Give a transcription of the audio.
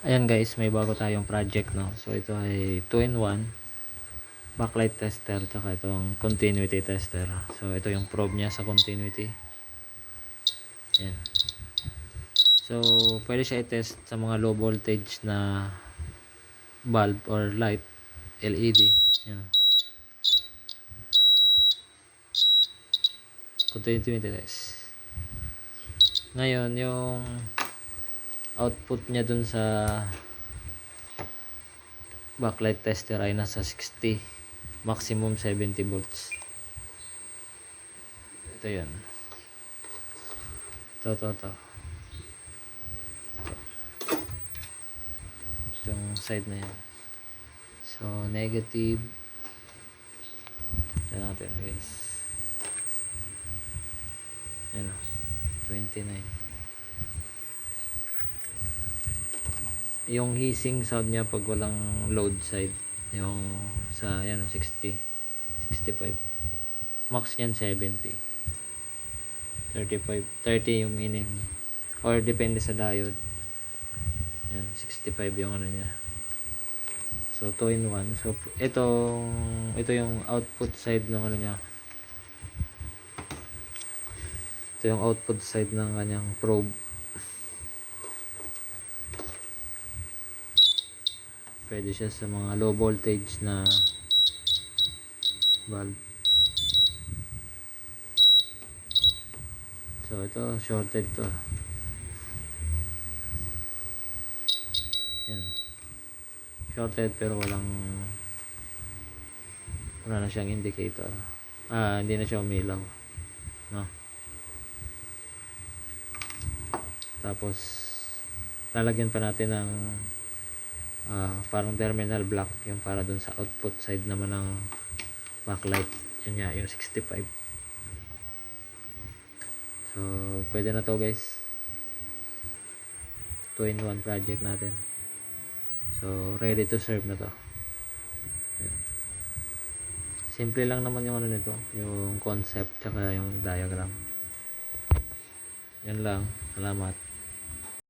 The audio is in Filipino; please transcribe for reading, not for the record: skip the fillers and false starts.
Ayan guys, may bago tayong project, no. So ito ay 2-in-1 backlight tester tsaka itong continuity tester. So ito yung probe niya sa continuity. Ayan. So pwede siya i-test sa mga low voltage na bulb or light LED. Ayan. Continuity test. Ngayon yung output niya dun sa backlight tester ay nasa 60, maximum 70 volts. Ito yan. Ito yung side na yan. So negative. Ito natin guys. Ano, 29. Yung hissing sound niya pag walang load side, yung sa yan 60, 65. Max niyan 70. 35, 30 yung minim. Or depende sa diode. Yan, 65 yung ano niya. So 2-in-1. So ito yung output side ng ano niya. Ito yung output side ng kanyang probe. Pwede siya sa mga low voltage na bulb. So ito shorted to. Yan. Shorted pero wala na siyang indicator. Hindi na siya umilaw, no? Tapos lalagyan pa natin ng parang terminal block yung para dun sa output side naman ng backlight. Yun nga, yung 65. So pwede na to guys. 2-in-1 project natin. So ready to serve na to. Yan. Simple lang naman yung ano nito, yung concept tsaka yung diagram. Yan lang. Salamat.